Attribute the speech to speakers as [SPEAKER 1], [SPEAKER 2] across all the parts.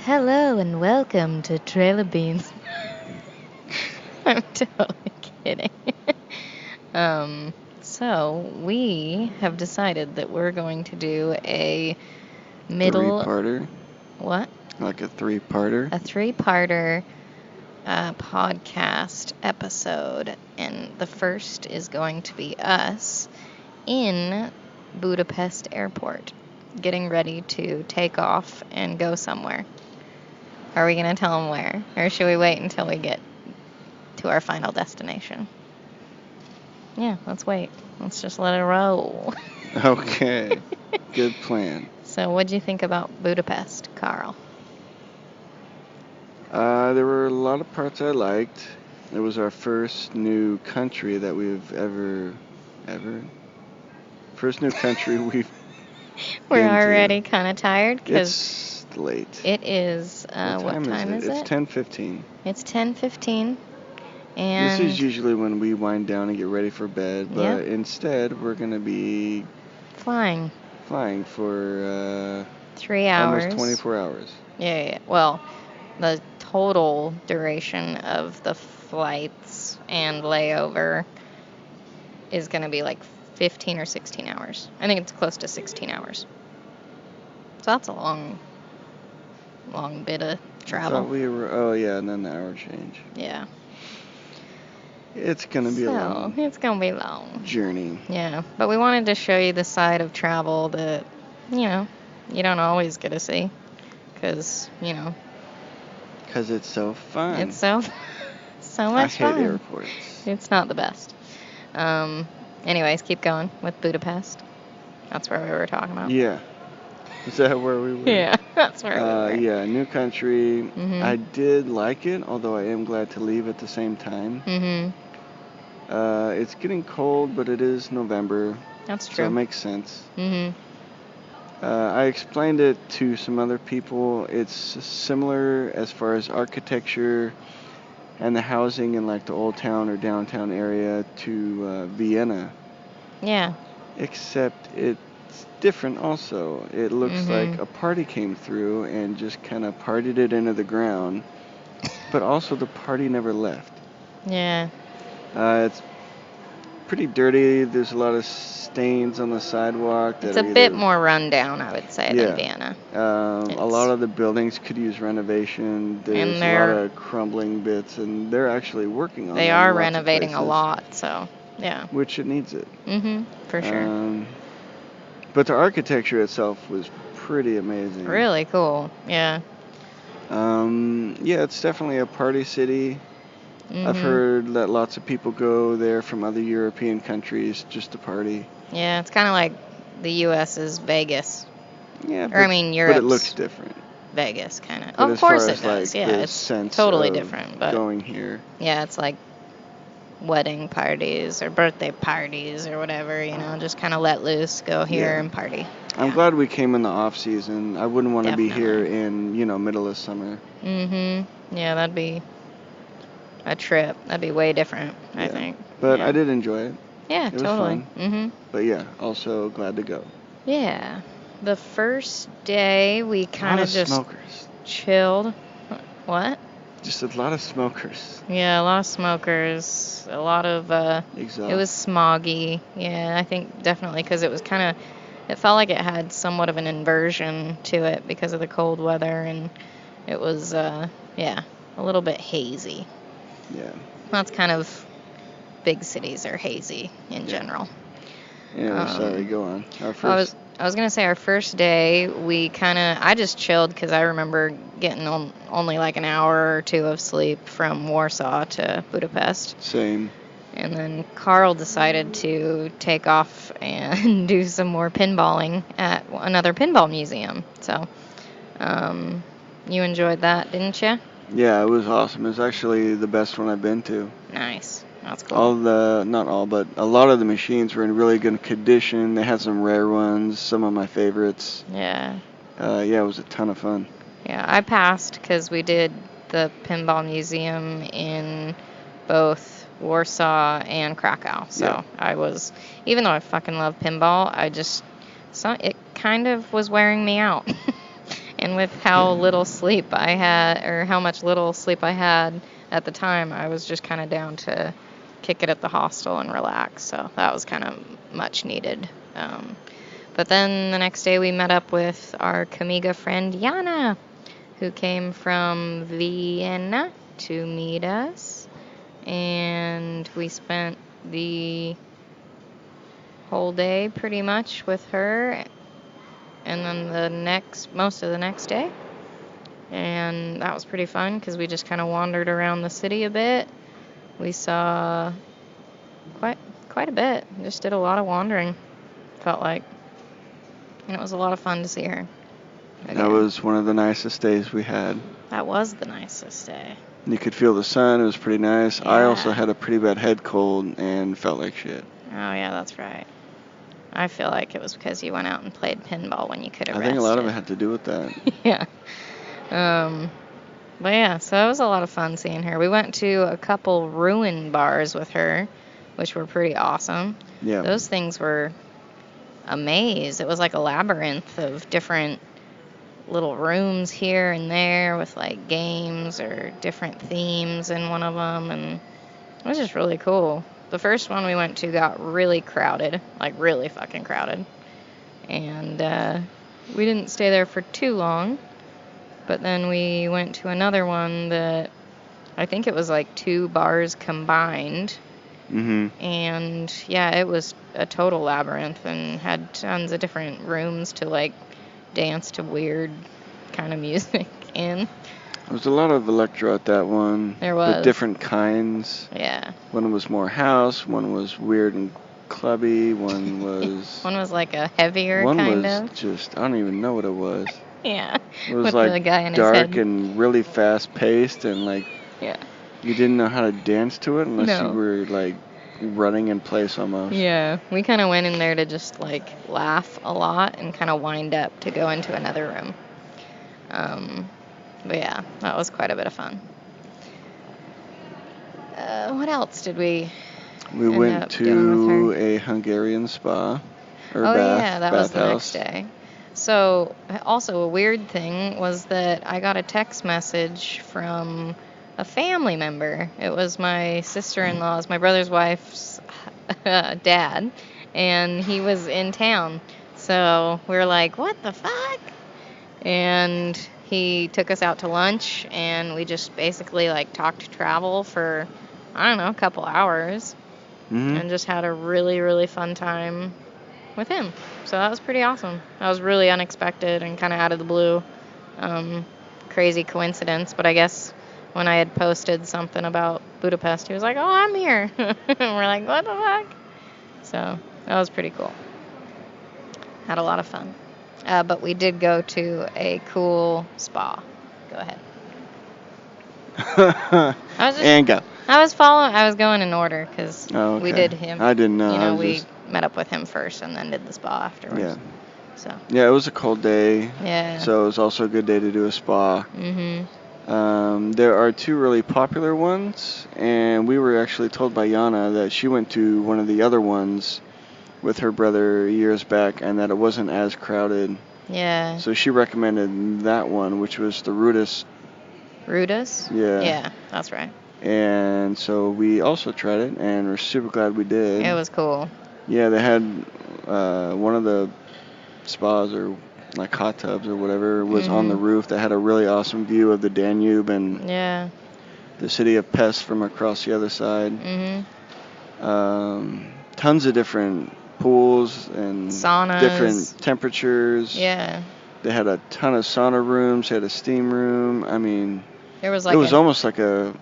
[SPEAKER 1] Hello and welcome to Trailer Beans. I'm totally kidding. So we have decided that we're going to do a middle,
[SPEAKER 2] Three-parter?
[SPEAKER 1] what?
[SPEAKER 2] Like a three-parter?
[SPEAKER 1] A three-parter podcast episode. And the first is going to be us in Budapest Airport, getting ready to take off and go somewhere. Are we going to tell them where? Or should we wait until we get to our final destination? Yeah, let's wait. Let's just let it roll.
[SPEAKER 2] Okay. Good plan.
[SPEAKER 1] So what'd you think about Budapest, Carl?
[SPEAKER 2] There were a lot of parts I liked. It was our first new country that we've ever... First new country we've
[SPEAKER 1] We're
[SPEAKER 2] been to.
[SPEAKER 1] already kind of tired because
[SPEAKER 2] It's late.
[SPEAKER 1] it is, what time is it?
[SPEAKER 2] It's 10:15.
[SPEAKER 1] It's 10:15.
[SPEAKER 2] This
[SPEAKER 1] And
[SPEAKER 2] is usually when we wind down and get ready for bed, but
[SPEAKER 1] Yep.
[SPEAKER 2] instead we're going to be
[SPEAKER 1] flying
[SPEAKER 2] flying for
[SPEAKER 1] 3 hours.
[SPEAKER 2] almost 24 hours.
[SPEAKER 1] Yeah. Well, the total duration of the flights and layover is going to be like 15 or 16 hours. I think it's close to 16 hours. So that's a long bit of
[SPEAKER 2] I
[SPEAKER 1] travel.
[SPEAKER 2] thought we were, and then the hour change.
[SPEAKER 1] Yeah.
[SPEAKER 2] It's going to be a long
[SPEAKER 1] It's going to be long.
[SPEAKER 2] journey.
[SPEAKER 1] Yeah. But we wanted to show you the side of travel that, you don't always get to see. Because,
[SPEAKER 2] Because it's so fun.
[SPEAKER 1] it's so much
[SPEAKER 2] I hate
[SPEAKER 1] fun.
[SPEAKER 2] airports.
[SPEAKER 1] It's not the best. Anyways, keep going with Budapest. That's where we were talking about.
[SPEAKER 2] Yeah. Is that where we were?
[SPEAKER 1] Yeah, that's where we were.
[SPEAKER 2] Yeah, new country.
[SPEAKER 1] Mhm.
[SPEAKER 2] I did like it, although I am glad to leave at the same time.
[SPEAKER 1] Mhm.
[SPEAKER 2] It's getting cold, but it is November,
[SPEAKER 1] That's
[SPEAKER 2] so it
[SPEAKER 1] true.
[SPEAKER 2] makes sense.
[SPEAKER 1] Mhm.
[SPEAKER 2] I explained it to some other people. It's similar as far as architecture and the housing in like the old town or downtown area to Vienna,
[SPEAKER 1] Yeah.
[SPEAKER 2] except it's different also. It looks
[SPEAKER 1] Mhm.
[SPEAKER 2] like a party came through and just kind of partied it into the ground, but also the party never left.
[SPEAKER 1] Yeah.
[SPEAKER 2] It's pretty dirty. There's a lot of stains on the sidewalk.
[SPEAKER 1] It's a bit more rundown, I would say,
[SPEAKER 2] Yeah.
[SPEAKER 1] than Vienna.
[SPEAKER 2] A lot of the buildings could use renovation. There's a lot of crumbling bits, and they're actually working on it.
[SPEAKER 1] They
[SPEAKER 2] in
[SPEAKER 1] are
[SPEAKER 2] lots of
[SPEAKER 1] renovating a
[SPEAKER 2] places,
[SPEAKER 1] lot, so yeah.
[SPEAKER 2] which it needs it.
[SPEAKER 1] Mhm. For sure.
[SPEAKER 2] But the architecture itself was pretty amazing.
[SPEAKER 1] Really cool. Yeah.
[SPEAKER 2] Yeah, it's definitely a party city. I've
[SPEAKER 1] Mhm.
[SPEAKER 2] heard that lots of people go there from other European countries just to party.
[SPEAKER 1] Yeah, it's kind of like the U.S.'s Vegas.
[SPEAKER 2] Yeah,
[SPEAKER 1] Or I mean, Europe's
[SPEAKER 2] but it looks different.
[SPEAKER 1] Vegas, kind of.
[SPEAKER 2] But
[SPEAKER 1] Of
[SPEAKER 2] as
[SPEAKER 1] course
[SPEAKER 2] far
[SPEAKER 1] it
[SPEAKER 2] as,
[SPEAKER 1] does.
[SPEAKER 2] like,
[SPEAKER 1] Yeah,
[SPEAKER 2] the
[SPEAKER 1] it's
[SPEAKER 2] sense
[SPEAKER 1] totally
[SPEAKER 2] of
[SPEAKER 1] different. But
[SPEAKER 2] going here.
[SPEAKER 1] yeah, it's like wedding parties or birthday parties or whatever. Just kind of let loose, go here
[SPEAKER 2] Yeah.
[SPEAKER 1] and party.
[SPEAKER 2] I'm glad we came in the off season. I wouldn't want to be here
[SPEAKER 1] Definitely.
[SPEAKER 2] in, middle of summer.
[SPEAKER 1] Mhm. Yeah, that'd be a trip. That'd be way different, I
[SPEAKER 2] Yeah.
[SPEAKER 1] think.
[SPEAKER 2] But
[SPEAKER 1] Yeah.
[SPEAKER 2] I did enjoy it.
[SPEAKER 1] Yeah,
[SPEAKER 2] It was
[SPEAKER 1] totally.
[SPEAKER 2] fun.
[SPEAKER 1] Mhm.
[SPEAKER 2] But yeah, also glad to go.
[SPEAKER 1] Yeah. The first day we kind of just
[SPEAKER 2] smokers.
[SPEAKER 1] chilled. What?
[SPEAKER 2] Just a lot of smokers.
[SPEAKER 1] Yeah, a lot of smokers. A lot of
[SPEAKER 2] Exhaust.
[SPEAKER 1] It was smoggy. Yeah, I think definitely because it was it felt like it had somewhat of an inversion to it because of the cold weather, and it was a little bit hazy.
[SPEAKER 2] Yeah.
[SPEAKER 1] That's kind of, big cities are hazy in general.
[SPEAKER 2] Anyway, sorry, go on. Our first.
[SPEAKER 1] I was gonna say our first day I just chilled because I remember getting only like an hour or two of sleep from Warsaw to Budapest.
[SPEAKER 2] Same.
[SPEAKER 1] And then Carl decided to take off and do some more pinballing at another pinball museum. So, you enjoyed that, didn't you?
[SPEAKER 2] Yeah, it was awesome. It was actually the best one I've been to.
[SPEAKER 1] Nice. That's cool.
[SPEAKER 2] Not all, but a lot of the machines were in really good condition. They had some rare ones, some of my favorites.
[SPEAKER 1] Yeah.
[SPEAKER 2] Yeah, it was a ton of fun.
[SPEAKER 1] Yeah, I passed because we did the pinball museum in both Warsaw and Krakow. So even though I fucking love pinball, it kind of was wearing me out. And with how little sleep I had, or how much little sleep I had at the time, I was just kind of down to kick it at the hostel and relax. So that was kind of much needed. But then the next day we met up with our Kamiga friend Jana, who came from Vienna to meet us. And we spent the whole day pretty much with her, and then most of the next day. And that was pretty fun because we just kind of wandered around the city a bit. We saw quite a bit. Just did a lot of wandering, felt like. And it was a lot of fun to see her again.
[SPEAKER 2] That was one of the nicest days we had.
[SPEAKER 1] That was the nicest day.
[SPEAKER 2] You could feel the sun. It was pretty nice.
[SPEAKER 1] Yeah.
[SPEAKER 2] I also had a pretty bad head cold and felt like shit.
[SPEAKER 1] Oh, yeah, that's right. I feel like it was because you went out and played pinball when you could have rested.
[SPEAKER 2] I think a lot of it had to do with that.
[SPEAKER 1] Yeah. But yeah, so it was a lot of fun seeing her. We went to a couple ruin bars with her, which were pretty awesome.
[SPEAKER 2] Yeah.
[SPEAKER 1] Those things were a maze. It was like a labyrinth of different little rooms here and there with like games or different themes in one of them, and it was just really cool. The first one we went to got really crowded, like really fucking crowded, and we didn't stay there for too long, but then we went to another one that I think it was like 2 bars combined. And yeah, it was a total labyrinth and had tons of different rooms to like dance to weird kind of music in.
[SPEAKER 2] There was a lot of electro at that one.
[SPEAKER 1] There was.
[SPEAKER 2] With different kinds.
[SPEAKER 1] Yeah.
[SPEAKER 2] One was more house, one was weird and clubby, one was...
[SPEAKER 1] One was like a heavier
[SPEAKER 2] one
[SPEAKER 1] kind
[SPEAKER 2] was
[SPEAKER 1] of.
[SPEAKER 2] just, I don't even know what it was.
[SPEAKER 1] Yeah.
[SPEAKER 2] It was
[SPEAKER 1] with
[SPEAKER 2] like
[SPEAKER 1] the guy in
[SPEAKER 2] dark
[SPEAKER 1] his head.
[SPEAKER 2] and really fast paced, and like
[SPEAKER 1] Yeah.
[SPEAKER 2] you didn't know how to dance to it unless
[SPEAKER 1] No.
[SPEAKER 2] you were like running in place almost.
[SPEAKER 1] Yeah. We kind of went in there to just like laugh a lot and kind of wind up to go into another room. But yeah, that was quite a bit of fun. What else did we
[SPEAKER 2] We
[SPEAKER 1] end
[SPEAKER 2] went
[SPEAKER 1] up doing
[SPEAKER 2] to
[SPEAKER 1] with her?
[SPEAKER 2] a Hungarian spa or
[SPEAKER 1] Oh
[SPEAKER 2] bath.
[SPEAKER 1] yeah, that was the
[SPEAKER 2] bathhouse.
[SPEAKER 1] next day. So also a weird thing was that I got a text message from a family member. It was my sister-in-law's, my brother's wife's dad, and he was in town. So we were like, what the fuck? And he took us out to lunch, and we just basically like talked travel for, I don't know, a couple hours, and just had a really, really fun time with him. So that was pretty awesome. That was really unexpected and kind of out of the blue. Crazy coincidence, but I guess when I had posted something about Budapest, he was like, oh, I'm here. And we're like, what the fuck? So that was pretty cool. Had a lot of fun. But we did go to a cool spa. Go ahead.
[SPEAKER 2] And go.
[SPEAKER 1] I was going in order because we did him.
[SPEAKER 2] I didn't know.
[SPEAKER 1] You know, we met up with him first and then did the spa afterwards.
[SPEAKER 2] Yeah.
[SPEAKER 1] So.
[SPEAKER 2] Yeah, it was a cold day.
[SPEAKER 1] Yeah.
[SPEAKER 2] So it was also a good day to do a spa. There are 2 really popular ones, and we were actually told by Yana that she went to one of the other ones with her brother years back, and that it wasn't as crowded.
[SPEAKER 1] Yeah.
[SPEAKER 2] So she recommended that one, which was the Rudis.
[SPEAKER 1] Rudis?
[SPEAKER 2] Yeah.
[SPEAKER 1] Yeah, that's right.
[SPEAKER 2] And so we also tried it, and we're super glad we did.
[SPEAKER 1] It was cool.
[SPEAKER 2] Yeah, they had one of the spas or like hot tubs or whatever was on the roof that had a really awesome view of the Danube and the city of Pest from across the other side. Tons of different pools and
[SPEAKER 1] saunas,
[SPEAKER 2] different temperatures.
[SPEAKER 1] Yeah.
[SPEAKER 2] They had a ton of sauna rooms. They had a steam room. I mean,
[SPEAKER 1] there was like
[SPEAKER 2] it was almost like a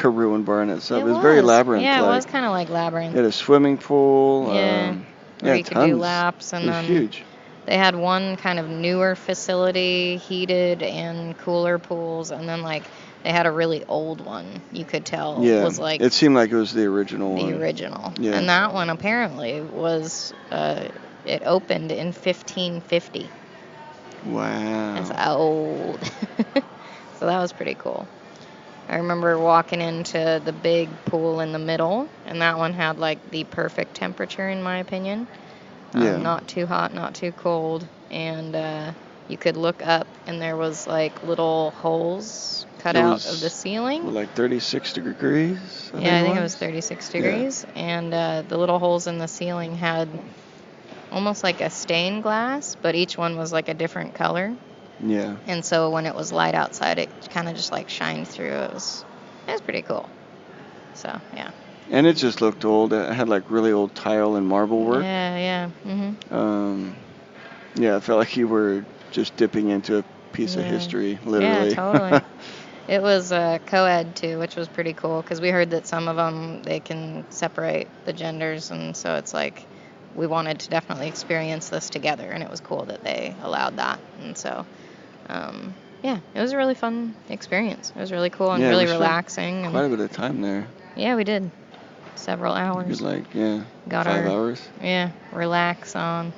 [SPEAKER 2] ruin bar in itself. It was very labyrinth.
[SPEAKER 1] Yeah, it was kind of like labyrinth.
[SPEAKER 2] They had a swimming pool.
[SPEAKER 1] Yeah. Where you could do laps, and
[SPEAKER 2] it was huge.
[SPEAKER 1] They had one kind of newer facility, heated and cooler pools, and then like they had a really old one. You could tell was like
[SPEAKER 2] it seemed like it was the original one.
[SPEAKER 1] The original.
[SPEAKER 2] Yeah.
[SPEAKER 1] And that one apparently was it opened in 1550.
[SPEAKER 2] Wow.
[SPEAKER 1] That's old. So that was pretty cool. I remember walking into the big pool in the middle, and that one had like the perfect temperature in my opinion.
[SPEAKER 2] Yeah.
[SPEAKER 1] Not too hot, not too cold, and you could look up and there was like little holes cut
[SPEAKER 2] It
[SPEAKER 1] out
[SPEAKER 2] was
[SPEAKER 1] of the ceiling.
[SPEAKER 2] like 36 degrees.
[SPEAKER 1] I think it was 36 degrees. And the little holes in the ceiling had almost like a stained glass, but each one was like a different color.
[SPEAKER 2] Yeah.
[SPEAKER 1] And so when it was light outside, it kind of just like shined through. It was pretty cool. So, yeah.
[SPEAKER 2] And it just looked old. It had like really old tile and marble work.
[SPEAKER 1] Yeah. Mm-hmm.
[SPEAKER 2] Yeah, it felt like you were just dipping into a piece of history, literally.
[SPEAKER 1] Yeah, totally. It was co-ed too, which was pretty cool because we heard that some of them, they can separate the genders. And so it's like we wanted to definitely experience this together. And it was cool that they allowed that. And so, yeah, it was a really fun experience. It was really cool and really relaxing.
[SPEAKER 2] Quite a bit of time there.
[SPEAKER 1] Yeah, we did. Several hours.
[SPEAKER 2] Got 5 hours.
[SPEAKER 1] Yeah, relax on.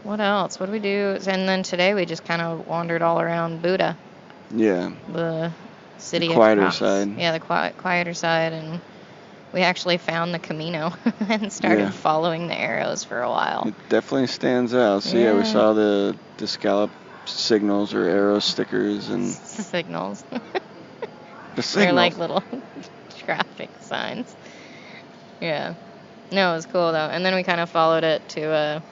[SPEAKER 1] What else? What did we do? And then today we just kind of wandered all around Buda.
[SPEAKER 2] Yeah.
[SPEAKER 1] The city.
[SPEAKER 2] The quieter side.
[SPEAKER 1] Yeah, the quieter side. And we actually found the Camino and started following the arrows for a while.
[SPEAKER 2] It definitely stands out. So we saw the scallop signals or arrow stickers and
[SPEAKER 1] signals.
[SPEAKER 2] The signals.
[SPEAKER 1] They're like little traffic signs. Yeah. No, it was cool though. And then we kind of followed it to a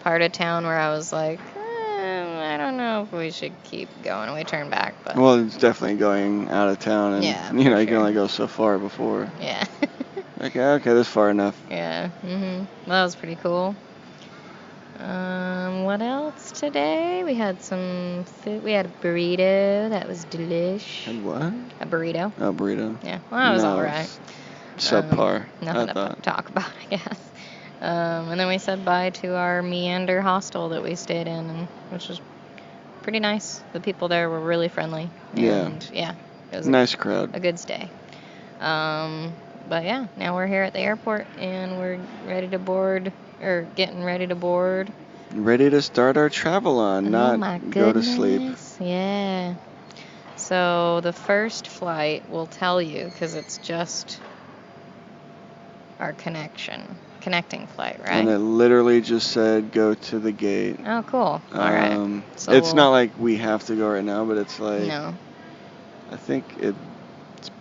[SPEAKER 1] part of town where I was like, I don't know if we should keep going. And we turned back. But
[SPEAKER 2] well, it's definitely going out of town, and you can only go so far before.
[SPEAKER 1] Yeah.
[SPEAKER 2] Okay, that's far enough.
[SPEAKER 1] Yeah. Well, that was pretty cool. What else today? We had some food. We had a burrito. That was delish.
[SPEAKER 2] And what?
[SPEAKER 1] A burrito.
[SPEAKER 2] Oh, burrito.
[SPEAKER 1] Yeah. Well, that was all right.
[SPEAKER 2] Subpar.
[SPEAKER 1] Nothing to talk about, I guess. And then we said bye to our Meander hostel that we stayed in, which was pretty nice. The people there were really friendly. And, it was
[SPEAKER 2] nice crowd.
[SPEAKER 1] A good stay. But yeah, now we're here at the airport and we're ready to board, or getting ready to board.
[SPEAKER 2] Ready to start our travel on, not go to sleep.
[SPEAKER 1] Yeah. So the first flight will tell you because it's just our connecting flight, right?
[SPEAKER 2] And it literally just said go to the gate.
[SPEAKER 1] Oh, cool. All right. So
[SPEAKER 2] it's not like we have to go right now, but it's like
[SPEAKER 1] no.
[SPEAKER 2] I think it's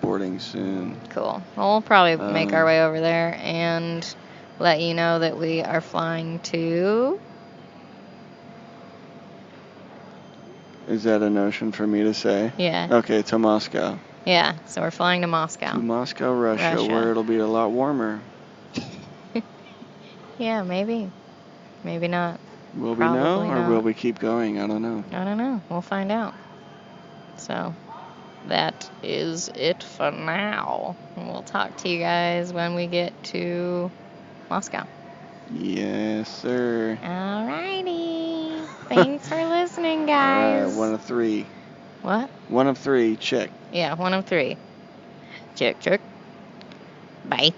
[SPEAKER 2] boarding soon.
[SPEAKER 1] Cool. Well, we'll probably make our way over there and let you know that we are flying to.
[SPEAKER 2] Is that a notion for me to say?
[SPEAKER 1] Yeah.
[SPEAKER 2] Okay, to Moscow.
[SPEAKER 1] Yeah, so we're flying to Moscow.
[SPEAKER 2] To Moscow, Russia, where it'll be a lot warmer.
[SPEAKER 1] Yeah, maybe. Maybe not.
[SPEAKER 2] Will we know, or will we keep going? I don't know.
[SPEAKER 1] I don't know. We'll find out. So, that is it for now. We'll talk to you guys when we get to Moscow.
[SPEAKER 2] Yes, sir.
[SPEAKER 1] Alrighty. Thanks for listening, guys.
[SPEAKER 2] All right, 1 of 3.
[SPEAKER 1] What?
[SPEAKER 2] 1 of 3, check.
[SPEAKER 1] Yeah, 1 of 3. Check. Bye.